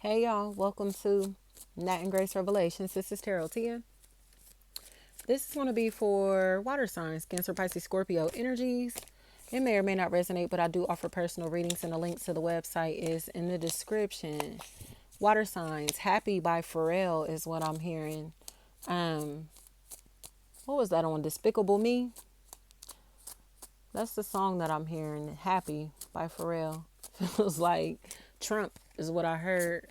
Hey y'all, welcome to Nat and Grace Revelations. This is Tarot Tia. This is going to be for water signs, Cancer, Pisces, Scorpio energies. It may or may not resonate, but I do offer personal readings, and the link to the website is in the description. Water signs, Happy by Pharrell is what I'm hearing. Um, what was that on Despicable Me? That's the song that I'm hearing, Happy by Pharrell. Feels like Trump is what I heard.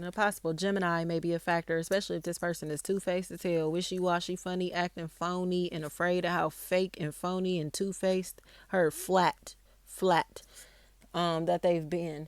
A possible Gemini may be a factor, especially if this person is two-faced as hell, wishy-washy, funny, acting phony, and afraid of how fake and phony and two-faced her flat that they've been.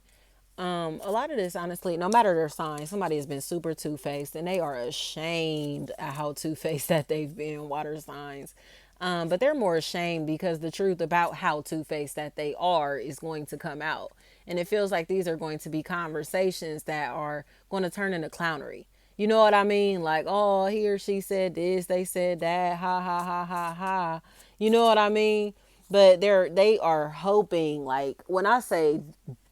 A lot of this, honestly, no matter their sign, somebody has been super two-faced and they are ashamed at how two-faced that they've been, water signs. But they're more ashamed because the truth about how two-faced that they are is going to come out. And it feels like these are going to be conversations that are going to turn into clownery. You know what I mean? Like, oh, he or she said this, they said that, ha ha ha ha ha. You know what I mean? But they are hoping, like when I say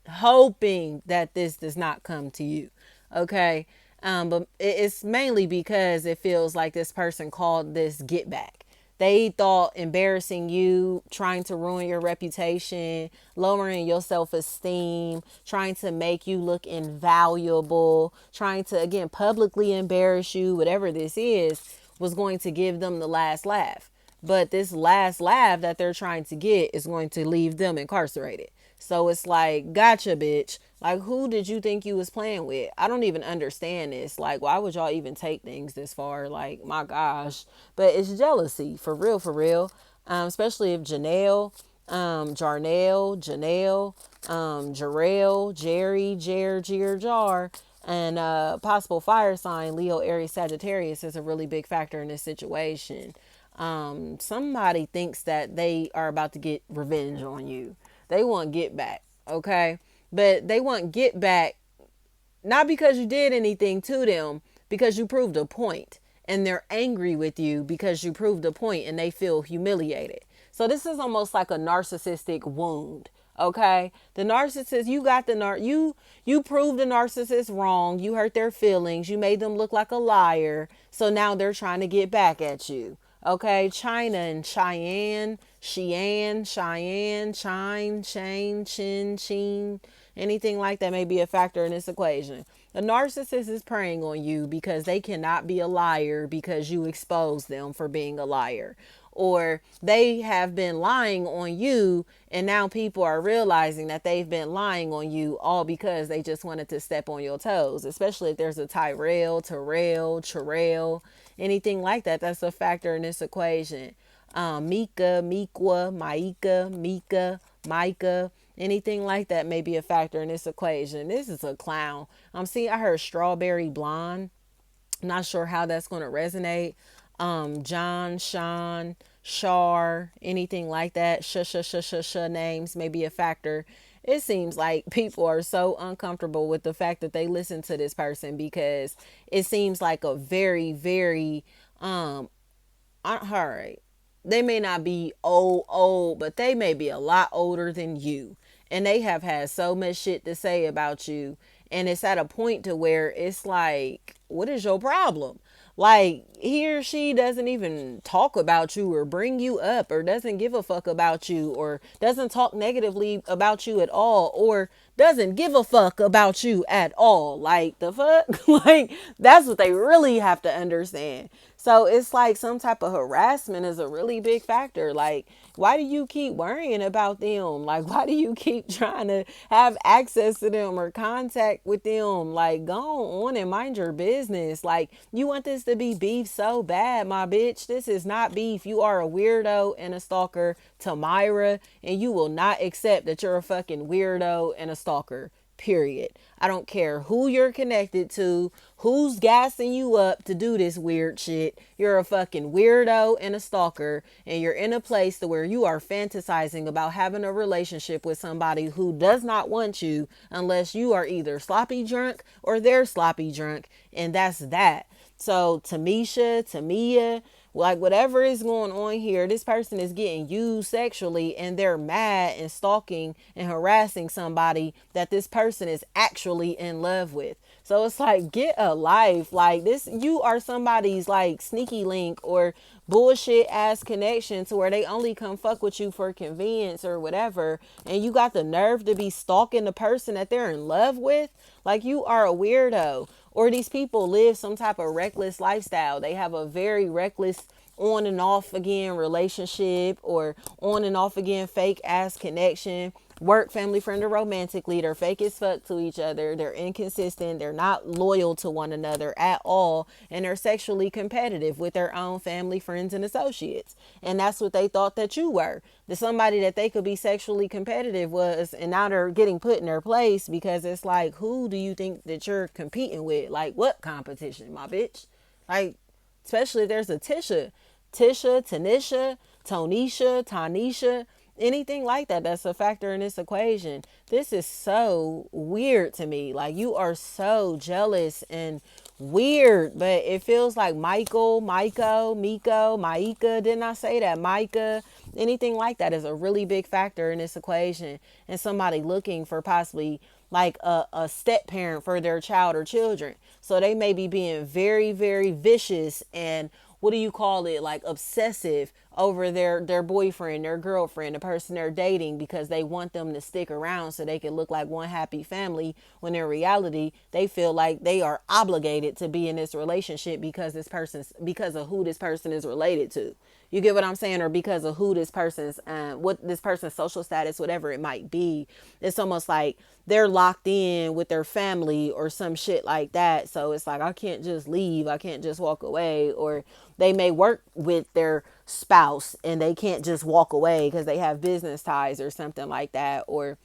hoping that this does not come to you. Okay. But it's mainly because it feels like this person called this get back. They thought embarrassing you, trying to ruin your reputation, lowering your self esteem, trying to make you look invaluable, trying to, again, publicly embarrass you, whatever this is, was going to give them the last laugh. But this last laugh that they're trying to get is going to leave them incarcerated. So it's like, gotcha, bitch. Like, who did you think you was playing with? I don't even understand this. Like, why would y'all even take things this far? Like, my gosh. But it's jealousy, for real, for real. Especially if Janelle, Jarrell, Jerry, Jar, and possible fire sign, Leo, Aries, Sagittarius is a really big factor in this situation. Somebody thinks that they are about to get revenge on you. They want get back, okay? But they want get back not because you did anything to them, because you proved a point. And they're angry with you because you proved a point and they feel humiliated. So this is almost like a narcissistic wound. Okay, the narcissist, you got you proved the narcissist wrong. You hurt their feelings. You made them look like a liar. So now they're trying to get back at you. Okay, China and Cheyenne, Chine, Shane, Chin, Sheen, anything like that may be a factor in this equation. The narcissist is preying on you because they cannot be a liar because you expose them for being a liar. Or they have been lying on you, and now people are realizing that they've been lying on you all because they just wanted to step on your toes, especially if there's a Terrell, anything like that. That's a factor in this equation. Micah, anything like that may be a factor in this equation. This is a clown. I heard strawberry blonde. Not sure how that's going to resonate. John, Sean, Shar, anything like that. Names may be a factor. It seems like people are so uncomfortable with the fact that they listen to this person because it seems like a very, very, all right. They may not be old, but they may be a lot older than you. And they have had so much shit to say about you. And it's at a point to where it's like, what is your problem? Like, he or she doesn't even talk about you or bring you up or doesn't give a fuck about you or doesn't talk negatively about you at all or doesn't give a fuck about you at all. Like, the fuck? Like, that's what they really have to understand. So it's like some type of harassment is a really big factor. Like, why do you keep worrying about them? Like, why do you keep trying to have access to them or contact with them? Like, go on and mind your business. Like, you want this to be beef so bad, my bitch. This is not beef. You are a weirdo and a stalker to Myra, and you will not accept that you're a fucking weirdo and a stalker. Period. I don't care who you're connected to, who's gassing you up to do this weird shit. You're a fucking weirdo and a stalker, and you're in a place to where you are fantasizing about having a relationship with somebody who does not want you unless you are either sloppy drunk or they're sloppy drunk, and that's that. So Tamia, Like whatever is going on here, this person is getting used sexually and they're mad and stalking and harassing somebody that this person is actually in love with. So it's like, get a life. Like this, you are somebody's like sneaky link or bullshit ass connection to where they only come fuck with you for convenience or whatever. And you got the nerve to be stalking the person that they're in love with. Like you are a weirdo. Or these people live some type of reckless lifestyle. They have a very reckless on and off again relationship or on and off again fake ass connection. Work, family, friend, or romantically. They're fake as fuck to each other. They're inconsistent. They're not loyal to one another at all. And they're sexually competitive with their own family, friends, and associates. And that's what they thought that you were. The somebody that they could be sexually competitive was. And now they're getting put in their place because it's like, who do you think that you're competing with? Like, what competition, my bitch? Like, especially if there's a Tanisha, Tonisha, Tanisha, anything like that that's a factor in this equation. This is so weird to me. Like you are so jealous and weird, but it feels like Michael, Maiko, Miko, Maika. Didn't I say that? Micah, anything like that is a really big factor in this equation. And somebody looking for possibly like a step parent for their child or children. So they may be being very, very vicious and what do you call it, like obsessive over their boyfriend, their girlfriend, the person they're dating, because they want them to stick around so they can look like one happy family, when in reality they feel like they are obligated to be in this relationship because of who this person is related to. You get what I'm saying? Or because of who this person's what this person's social status, whatever it might be. It's almost like they're locked in with their family or some shit like that. So it's like, I can't just leave, I can't just walk away. Or they may work with their spouse and they can't just walk away because they have business ties or something like that. Or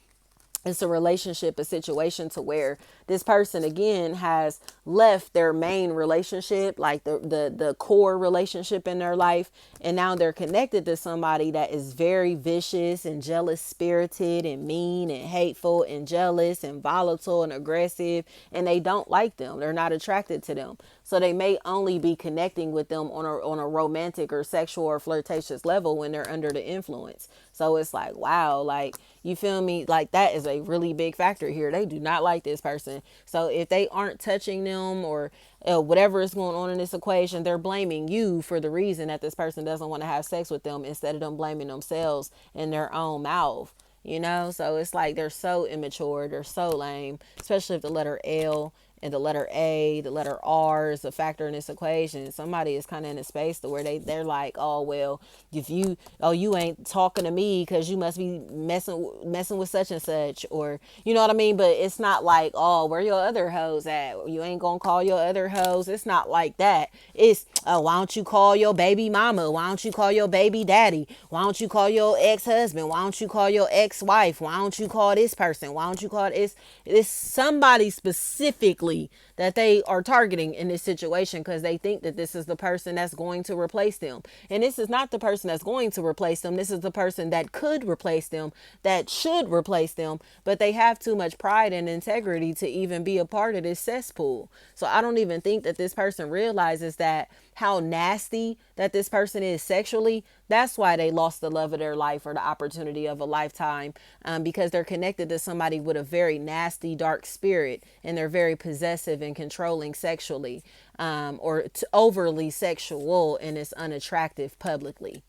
it's a relationship, a situation to where this person again has left their main relationship, like the core relationship in their life, and now they're connected to somebody that is very vicious and jealous spirited and mean and hateful and jealous and volatile and aggressive, and they don't like them. They're not attracted to them. So they may only be connecting with them on a romantic or sexual or flirtatious level when they're under the influence. So it's like, wow, like, you feel me? Like that is a really big factor here. They do not like this person. So if they aren't touching them or whatever is going on in this equation, they're blaming you for the reason that this person doesn't want to have sex with them, instead of them blaming themselves in their own mouth. You know, so it's like they're so immature, they're so lame, especially if the letter L and the letter A, the letter R is a factor in this equation. Somebody is kind of in a space to where they're like, oh, well, if you, oh, you ain't talking to me because you must be messing with such and such, or, you know what I mean? But it's not like, oh, where your other hoes at? You ain't going to call your other hoes. It's not like that. It's, oh, why don't you call your baby mama? Why don't you call your baby daddy? Why don't you call your ex-husband? Why don't you call your ex-wife? Why don't you call this person? Why don't you call this? It's somebody specifically that they are targeting in this situation because they think that this is the person that's going to replace them. And this is not the person that's going to replace them. This is the person that could replace them, that should replace them, but they have too much pride and integrity to even be a part of this cesspool. So I don't even think that this person realizes that how nasty that this person is sexually. That's why they lost the love of their life or the opportunity of a lifetime, because they're connected to somebody with a very nasty, dark spirit, and they're very possessive and controlling sexually, or overly sexual, and it's unattractive publicly.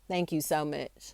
Thank you so much.